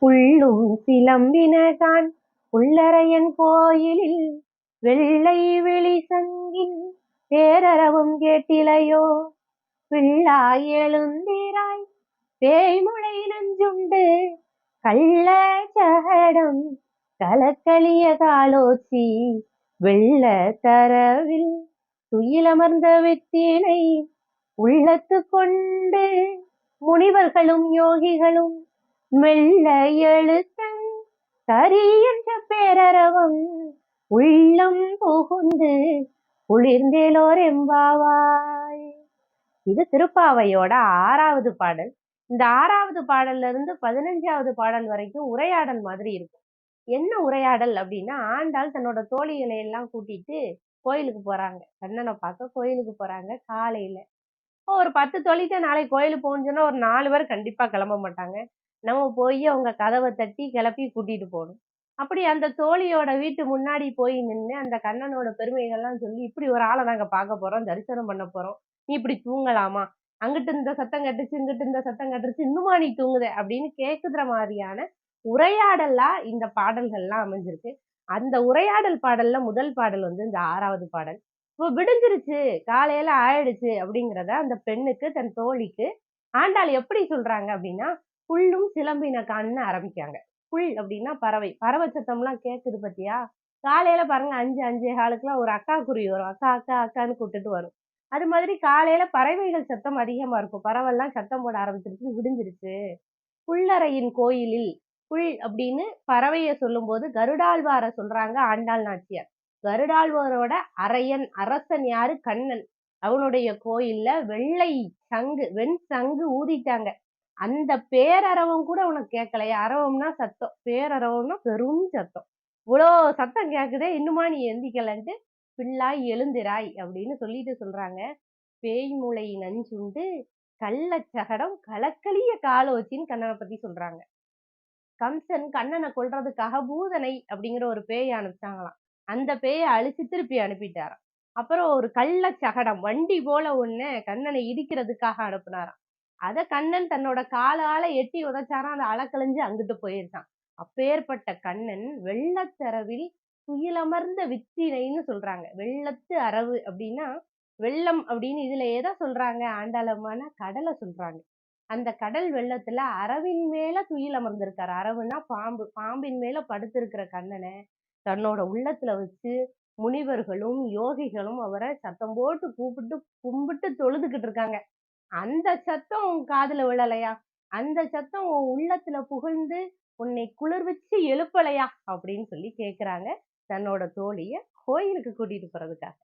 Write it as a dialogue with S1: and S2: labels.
S1: புள்ளும் சிலம்பினகான் உள்ளரையன் கோயிலில் வெள்ளை விழி சங்கின் பேரறவும் கேட்டிலையோ. பிள்ளாய் எழுந்திராய் பேய்முளை நஞ்சுண்டு கள்ள சகடம் கலக்கலிய காலோச்சி வெள்ள தரவில் துயிலமர்ந்த வெற்றினை உள்ளத்து கொண்டு முனிவர்களும் யோகிகளும் மெல்ல எழுத்தன் கரியன்ற பேரறவம் உள்ளம் புகுந்து குளிர்ந்தேலோர் எம்பாவாய். இது திருப்பாவையோட 6வது பாடல். இந்த 6வது பாடல்ல இருந்து 15வது பாடல் வரைக்கும் உரையாடல் மாதிரி இருக்கும். என்ன உரையாடல் அப்படின்னா, ஆண்டாள் தன்னோட தோழிகளை எல்லாம் கூட்டிட்டு கோயிலுக்கு போறாங்க. கண்ணனை பார்க்க கோயிலுக்கு போறாங்க காலையில. ஒரு 10 தோழிட்ட நாளைக்கு கோயிலுக்கு போகணும்னு சொன்னா ஒரு 4 பேர் கண்டிப்பா கிளம்ப மாட்டாங்க. நம்ம போய் அவங்க கதவை தட்டி கிளப்பி கூட்டிட்டு போகணும். அப்படி அந்த தோழியோட வீட்டு முன்னாடி போய் நின்று அந்த கண்ணனோட பெருமைகள்லாம் சொல்லி, இப்படி ஒரு ஆளை நாங்க பார்க்க போறோம், தரிசனம் பண்ண போறோம், நீ இப்படி தூங்கலாமா, அங்கிட்டு இந்த சத்தம் கட்டுச்சு இங்கிட்டு இந்த சத்தம் கட்டுச்சு, இன்னுமா நீ தூங்குத அப்படின்னு கேக்குற மாதிரியான உரையாடலா இந்த பாடல்கள்லாம் அமைஞ்சிருக்கு. அந்த உரையாடல் பாடல்ல முதல் பாடல் வந்து இந்த 6வது பாடல். இப்போ விடிஞ்சிருச்சு, காலையில ஆயிடுச்சு அப்படிங்கிறத அந்த பெண்ணுக்கு, தன் தோழிக்கு ஆண்டாள் எப்படி சொல்றாங்க அப்படின்னா, புள்ளும் சிலம்பினகான்னு ஆரம்பிக்காங்க. புல் அப்படின்னா பறவை. பறவை சத்தம்லாம் கேக்குது பாத்தியா? காலையில பாருங்க 5, 5:15க்குலாம் ஒரு அக்கா குருவி வரும். அக்கா அக்கா அக்கான்னு கூப்பிட்டுட்டு வரும். அது மாதிரி காலையில பறவைகள் சத்தம் அதிகமா இருக்கும். பறவைலாம் சத்தம் போட ஆரம்பிச்சிருச்சு, விடிஞ்சிருச்சு. புல்லறையின் கோயிலில் புல் அப்படின்னு பறவைய சொல்லும்போது கருடாழ்வார சொல்றாங்க ஆண்டாள் நாச்சியார். கருடாழ்வாரோட அரையன் அரசன் யாரு? கண்ணன். அவனுடைய கோயில்ல வெள்ளை சங்கு, வெண் சங்கு ஊதிட்டாங்க. அந்த பேரரவம் கூட உனக்கு கேட்கலையா? அரவம்னா சத்தம், பேரரவம்னா பெரும் சத்தம். இவ்வளோ சத்தம் கேக்குதே, இன்னுமா நீ எந்திக்கலன்ட்டு பிள்ளாய் எழுந்திராய் அப்படின்னு சொல்லிட்டு சொல்றாங்க. பேய்முளை நஞ்சுண்டு கள்ளச்சகடம் கலக்கலிய காலோச்சின்னு கண்ணனை பத்தி சொல்றாங்க. கம்சன் கண்ணனை கொல்றதுக்காக பூதனை அப்படிங்கிற ஒரு பேயை அனுப்பிச்சாங்களாம். அந்த பேயை அழிச்சு திருப்பி அனுப்பிட்டாராம். அப்புறம் ஒரு கள்ள சகடம் வண்டி போல ஒண்ணு கண்ணனை இடிக்கிறதுக்காக அனுப்புனாராம். அத கண்ணன் தன்னோட காலால எட்டி உதைச்சாராம், அந்த அலக்கழிஞ்சு அங்கிட்டு போயிருச்சான். அப்பேற்பட்ட கண்ணன் வெள்ளத்தரவில் துயிலமர்ந்த வித்தினைன்னு சொல்றாங்க. வெள்ளத்து அரவு அப்படின்னா வெள்ளம் அப்படின்னு இதுல எதை சொல்றாங்க ஆண்டாளம்மான? கடலை சொல்றாங்க. அந்த கடல் வெள்ளத்துல அரவின் மேல துயில் அமர்ந்திருக்காரு. அரவுன்னா பாம்பு. பாம்பின் மேல படுத்திருக்கிற கண்ணனை தன்னோட உள்ளத்துல வச்சு முனிவர்களும் யோகிகளும் அவரை சத்தம் போட்டு கூப்பிட்டு கும்பிட்டு தொழுதுகிட்டு இருக்காங்க. அந்த சத்தம் உன் காதுல விழலையா? அந்த சத்தம் உன் உள்ளத்துல புகழ்ந்து உன்னை குளிர்விச்சு எழுப்பலையா அப்படின்னு சொல்லி கேக்குறாங்க தன்னோட தோழிய கோயிலுக்கு கூட்டிட்டு போறதுக்காக.